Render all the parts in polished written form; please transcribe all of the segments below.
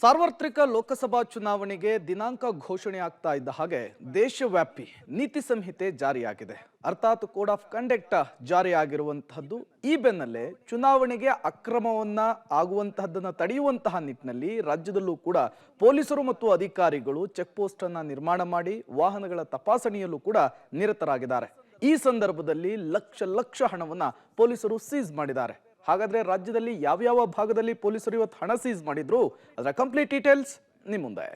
ಸಾರ್ವತ್ರಿಕ ಲೋಕಸಭಾ ಚುನಾವಣೆಗೆ ದಿನಾಂಕ ಘೋಷಣೆ ಆಗ್ತಾ ಇದ್ದ ಹಾಗೆ ದೇಶವ್ಯಾಪಿ ನೀತಿ ಸಂಹಿತೆ ಜಾರಿಯಾಗಿದೆ. ಅರ್ಥಾತ್ ಕೋಡ್ ಆಫ್ ಕಂಡಕ್ಟ್ ಜಾರಿಯಾಗಿರುವಂತಹದ್ದು. ಈ ಬೆನ್ನಲ್ಲೇ ಚುನಾವಣೆಗೆ ಅಕ್ರಮವನ್ನ ಆಗುವಂತಹದ್ದನ್ನು ತಡೆಯುವಂತಹ ನಿಟ್ಟಿನಲ್ಲಿ ರಾಜ್ಯದಲ್ಲೂ ಕೂಡ ಪೊಲೀಸರು ಮತ್ತು ಅಧಿಕಾರಿಗಳು ಚೆಕ್ ಪೋಸ್ಟ್ ಅನ್ನ ನಿರ್ಮಾಣ ಮಾಡಿ ವಾಹನಗಳ ತಪಾಸಣೆಯಲ್ಲೂ ಕೂಡ ನಿರತರಾಗಿದ್ದಾರೆ. ಈ ಸಂದರ್ಭದಲ್ಲಿ ಲಕ್ಷ ಹಣವನ್ನ ಪೊಲೀಸರು ಸೀಸ್ ಮಾಡಿದ್ದಾರೆ. ಹಾಗಾದ್ರೆ ರಾಜ್ಯದಲ್ಲಿ ಯಾವ್ಯಾವ ಭಾಗದಲ್ಲಿ ಪೊಲೀಸರು ಇವತ್ತು ಹಣ ಸೀಸ್ ಮಾಡಿದ್ರು, ಅದರ ಕಂಪ್ಲೀಟ್ ಡೀಟೇಲ್ಸ್ ನಿಮ್ಮ ಮುಂದೆ.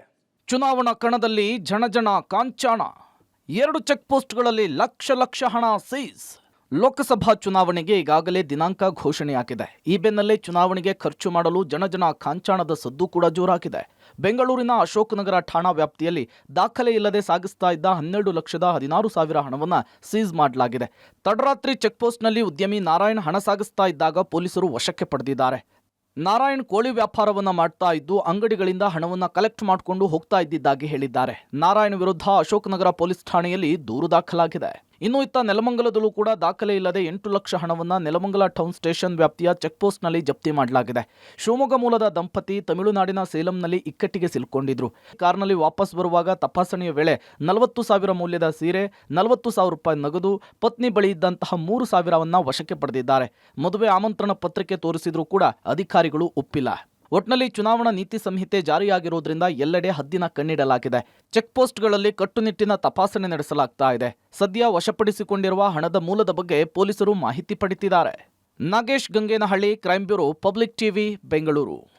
ಚುನಾವಣಾ ಕಣದಲ್ಲಿ ಜನ ಕಾಂಚಾಣ, 2 ಚೆಕ್ ಪೋಸ್ಟ್ಗಳಲ್ಲಿ ಲಕ್ಷ ಹಣ ಸೀಸ್. ಲೋಕಸಭಾ ಚುನಾವಣೆಗೆ ಈಗಾಗಲೇ ದಿನಾಂಕ ಘೋಷಣೆಯಾಗಿದೆ. ಈ ಬೆನ್ನಲ್ಲೇ ಚುನಾವಣೆಗೆ ಖರ್ಚು ಮಾಡಲು ಜನ ಕಾಂಚಾಣದ ಸದ್ದು ಕೂಡ ಜೋರಾಗಿದೆ. ಬೆಂಗಳೂರಿನ ಅಶೋಕನಗರ ಠಾಣಾ ವ್ಯಾಪ್ತಿಯಲ್ಲಿ ದಾಖಲೆ ಇಲ್ಲದೆ ಸಾಗಿಸ್ತಾ ಇದ್ದ 12,16,000 ಹಣವನ್ನು ಸೀಸ್ ಮಾಡಲಾಗಿದೆ. ತಡರಾತ್ರಿ ಚೆಕ್ಪೋಸ್ಟ್ನಲ್ಲಿ ಉದ್ಯಮಿ ನಾರಾಯಣ್ ಹಣ ಸಾಗಿಸ್ತಾ ಇದ್ದಾಗ ಪೊಲೀಸರು ವಶಕ್ಕೆ ಪಡೆದಿದ್ದಾರೆ. ನಾರಾಯಣ್ ಕೋಳಿ ವ್ಯಾಪಾರವನ್ನ ಮಾಡ್ತಾ ಇದ್ದು ಅಂಗಡಿಗಳಿಂದ ಹಣವನ್ನ ಕಲೆಕ್ಟ್ ಮಾಡಿಕೊಂಡು ಹೋಗ್ತಾ ಇದ್ದಿದ್ದಾಗಿ ಹೇಳಿದ್ದಾರೆ. ನಾರಾಯಣ್ ವಿರುದ್ಧ ಅಶೋಕನಗರ ಪೊಲೀಸ್ ಠಾಣೆಯಲ್ಲಿ ದೂರು ದಾಖಲಾಗಿದೆ. ಇನ್ನು ಇತ್ತ ನೆಲಮಂಗಲದಲ್ಲೂ ಕೂಡ ದಾಖಲೆ ಇಲ್ಲದೆ 8 ಲಕ್ಷ ಹಣವನ್ನ ನೆಲಮಂಗಲ ಟೌನ್ ಸ್ಟೇಷನ್ ವ್ಯಾಪ್ತಿಯ ಚೆಕ್ಪೋಸ್ಟ್ನಲ್ಲಿ ಜಪ್ತಿ ಮಾಡಲಾಗಿದೆ. ಶಿವಮೊಗ್ಗ ಮೂಲದ ದಂಪತಿ ತಮಿಳುನಾಡಿನ ಸೇಲಂನಲ್ಲಿ ಇಕ್ಕಟ್ಟಿಗೆ ಸಿಲುಕೊಂಡಿದ್ರು. ಕಾರ್ನಲ್ಲಿ ವಾಪಸ್ ಬರುವಾಗ ತಪಾಸಣೆಯ ವೇಳೆ 40,000 ಮೌಲ್ಯದ ಸೀರೆ, 40,000 ರೂಪಾಯಿ ನಗದು, ಪತ್ನಿ ಬಳಿ ಇದ್ದಂತಹ 3,000 ವಶಕ್ಕೆ ಪಡೆದಿದ್ದಾರೆ. ಮದುವೆ ಆಮಂತ್ರಣ ಪತ್ರಿಕೆ ತೋರಿಸಿದ್ರೂ ಕೂಡ ಅಧಿಕಾರಿಗಳು ಒಪ್ಪಿಲ್ಲ. ಒಟ್ನಲ್ಲಿ ಚುನಾವಣಾ ನೀತಿ ಸಂಹಿತೆ ಜಾರಿಯಾಗಿರುವುದರಿಂದ ಎಲ್ಲೆಡೆ ಹದ್ದಿನ ಕಣ್ಣಿಡಲಾಗಿದೆ. ಚೆಕ್ ಪೋಸ್ಟ್ಗಳಲ್ಲಿ ಕಟ್ಟುನಿಟ್ಟಿನ ತಪಾಸಣೆ ನಡೆಸಲಾಗ್ತಾ ಇದೆ. ಸದ್ಯ ವಶಪಡಿಸಿಕೊಂಡಿರುವ ಹಣದ ಮೂಲದ ಬಗ್ಗೆ ಪೊಲೀಸರು ಮಾಹಿತಿ ಪಡೆದಿದ್ದಾರೆ. Nagesh Gangenahalli, crime bureau, public TV, Bengaluru.